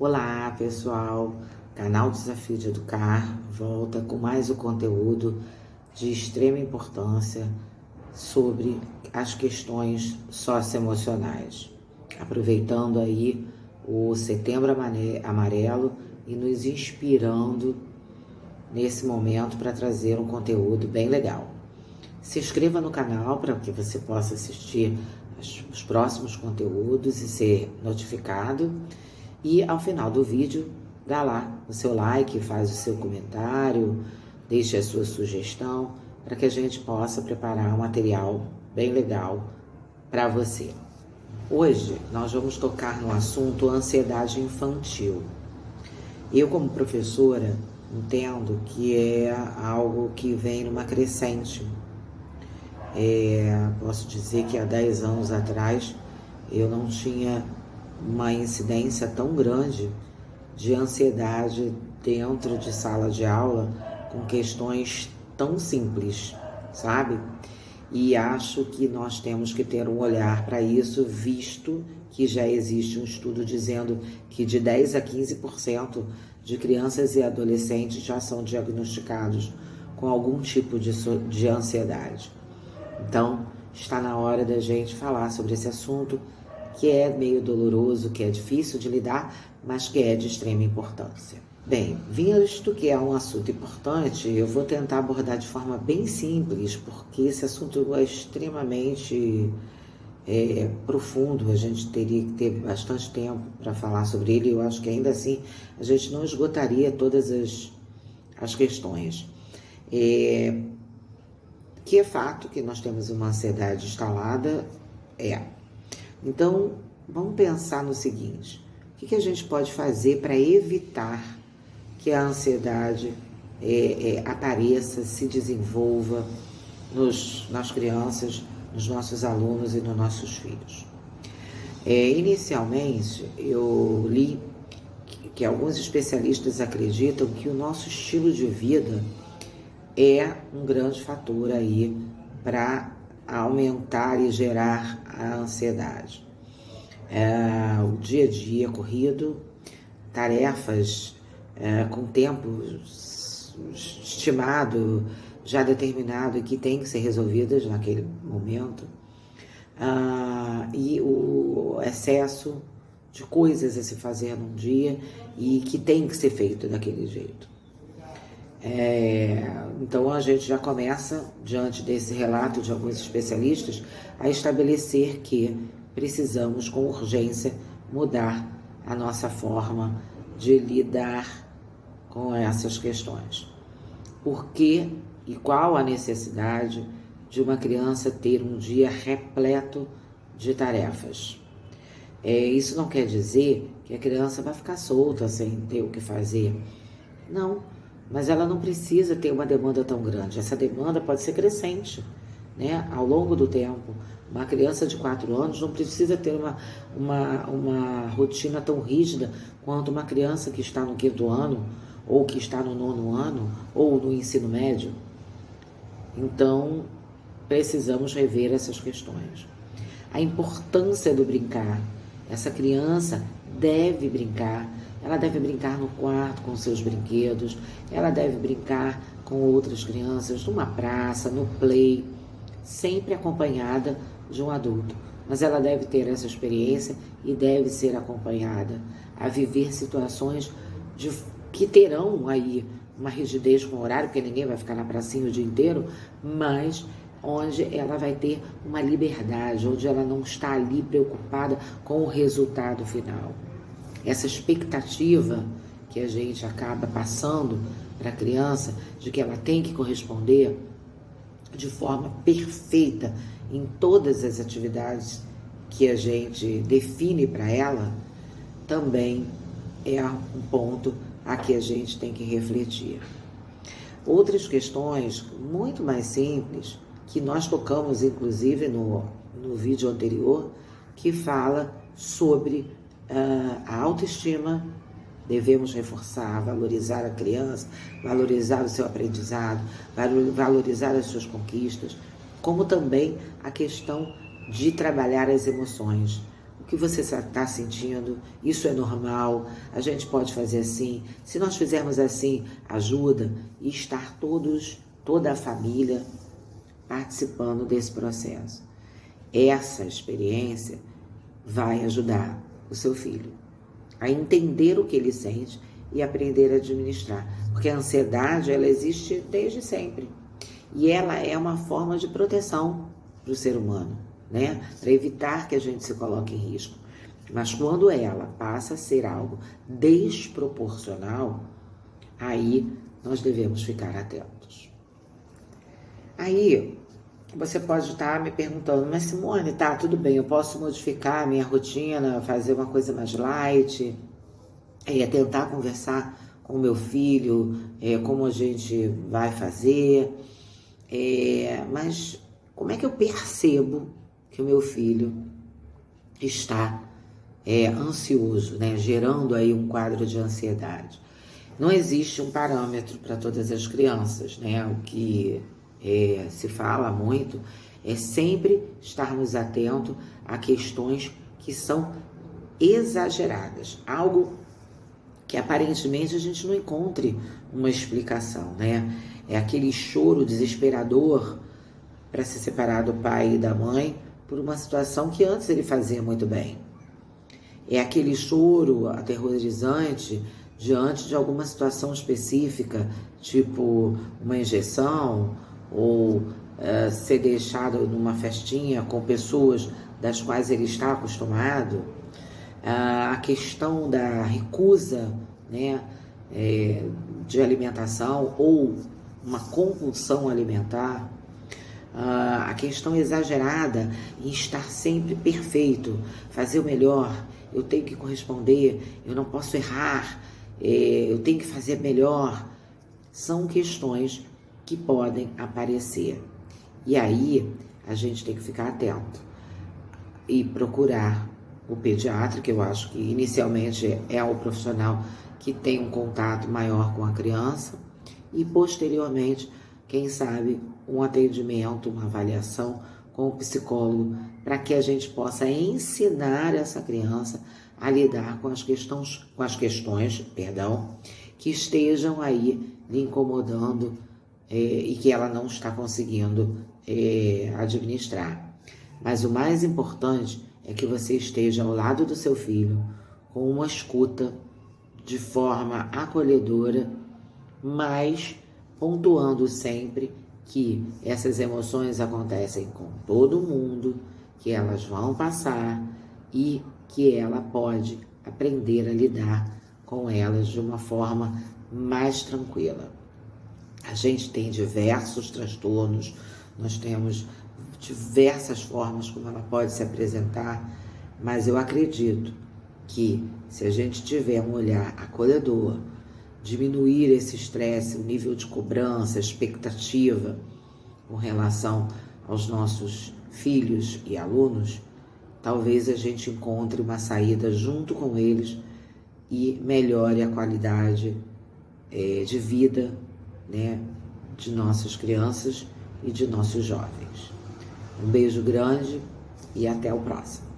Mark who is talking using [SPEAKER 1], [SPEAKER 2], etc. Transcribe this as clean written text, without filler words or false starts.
[SPEAKER 1] Olá pessoal, canal Desafio de Educar volta com mais um conteúdo de extrema importância sobre as questões socioemocionais, aproveitando aí o Setembro Amarelo e nos inspirando nesse momento para trazer um conteúdo bem legal. Se inscreva no canal para que você possa assistir os próximos conteúdos e ser notificado. E ao final do vídeo, dá lá o seu like, faz o seu comentário, deixe a sua sugestão para que a gente possa preparar um material bem legal para você. Hoje nós vamos tocar no assunto ansiedade infantil. Eu, como professora, entendo que é algo que vem numa crescente. Posso dizer que há 10 anos atrás eu não tinha uma incidência tão grande de ansiedade dentro de sala de aula com questões tão simples, sabe? E acho que nós temos que ter um olhar para isso, visto que já existe um estudo dizendo que de 10 a 15% de crianças e adolescentes já são diagnosticados com algum tipo de ansiedade. Então, está na hora da gente falar sobre esse assunto, que é meio doloroso, que é difícil de lidar, mas que é de extrema importância. Bem, visto que é um assunto importante, eu vou tentar abordar de forma bem simples, porque esse assunto é extremamente profundo, a gente teria que ter bastante tempo para falar sobre ele, e eu acho que ainda assim a gente não esgotaria todas as questões. Que é fato que nós temos uma ansiedade instalada, Então, vamos pensar no seguinte: o que a gente pode fazer para evitar que a ansiedade apareça, se desenvolva nas crianças, nos nossos alunos e nos nossos filhos? Inicialmente, eu li que alguns especialistas acreditam que o nosso estilo de vida é um grande fator aí para aumentar e gerar a ansiedade. O dia a dia corrido, tarefas com tempo estimado, já determinado e que tem que ser resolvidas naquele momento, e o excesso de coisas a se fazer num dia e que tem que ser feito daquele jeito. Então a gente já começa, diante desse relato de alguns especialistas, a estabelecer que precisamos com urgência mudar a nossa forma de lidar com essas questões. Por que e qual a necessidade de uma criança ter um dia repleto de tarefas? Isso não quer dizer que a criança vai ficar solta sem ter o que fazer. Não. Mas ela não precisa ter uma demanda tão grande. Essa demanda pode ser crescente, né? Ao longo do tempo. Uma criança de 4 anos não precisa ter uma rotina tão rígida quanto uma criança que está no 5º ano, ou que está no 9º ano, ou no ensino médio. Então, precisamos rever essas questões. A importância do brincar. Essa criança deve brincar. Ela deve brincar no quarto com seus brinquedos, ela deve brincar com outras crianças, numa praça, no play, sempre acompanhada de um adulto. Mas ela deve ter essa experiência e deve ser acompanhada a viver situações que terão aí uma rigidez com o horário, porque ninguém vai ficar na pracinha o dia inteiro, mas onde ela vai ter uma liberdade, onde ela não está ali preocupada com o resultado final. Essa expectativa que a gente acaba passando para a criança, de que ela tem que corresponder de forma perfeita em todas as atividades que a gente define para ela, também é um ponto a que a gente tem que refletir. Outras questões muito mais simples, que nós tocamos inclusive no vídeo anterior, que fala sobre a autoestima. Devemos reforçar, valorizar a criança, valorizar o seu aprendizado, valorizar as suas conquistas, como também a questão de trabalhar as emoções. o que você está sentindo, isso é normal, a gente pode fazer assim, se nós fizermos assim, ajuda, e estar toda a família participando desse processo. Essa experiência vai ajudar o seu filho a entender o que ele sente e aprender a administrar, porque a ansiedade, ela existe desde sempre, e ela é uma forma de proteção para o ser humano, né? Para evitar que a gente se coloque em risco. Mas quando ela passa a ser algo desproporcional, aí nós devemos ficar atentos. Aí você pode estar me perguntando, mas Simone, tá, tudo bem, eu posso modificar a minha rotina, fazer uma coisa mais light, tentar conversar com o meu filho, como a gente vai fazer, mas como é que eu percebo que o meu filho está ansioso, né? Gerando aí um quadro de ansiedade? Não existe um parâmetro para todas as crianças, né? O que se fala muito é sempre estarmos atentos a questões que são exageradas, algo que aparentemente a gente não encontre uma explicação, né? É aquele choro desesperador para se separar do pai e da mãe por uma situação que antes ele fazia muito bem. É aquele choro aterrorizante diante de alguma situação específica, tipo uma injeção ou ser deixado numa festinha com pessoas das quais ele está acostumado. A questão da recusa, né, de alimentação ou uma compulsão alimentar, a questão exagerada em estar sempre perfeito, fazer o melhor, eu tenho que corresponder, eu não posso errar, eu tenho que fazer melhor, são questões que podem aparecer. E aí a gente tem que ficar atento e procurar o pediatra, que eu acho que inicialmente é o profissional que tem um contato maior com a criança, e posteriormente, quem sabe, um atendimento, uma avaliação com o psicólogo, para que a gente possa ensinar essa criança a lidar com as questões, que estejam aí lhe incomodando e que ela não está conseguindo administrar. Mas o mais importante é que você esteja ao lado do seu filho com uma escuta de forma acolhedora, mas pontuando sempre que essas emoções acontecem com todo mundo, que elas vão passar e que ela pode aprender a lidar com elas de uma forma mais tranquila. A gente tem diversos transtornos, nós temos diversas formas como ela pode se apresentar, mas eu acredito que se a gente tiver um olhar acolhedor, diminuir esse estresse, o nível de cobrança, expectativa com relação aos nossos filhos e alunos, talvez a gente encontre uma saída junto com eles e melhore a qualidade de vida, né, de nossas crianças e de nossos jovens. Um beijo grande e até o próximo.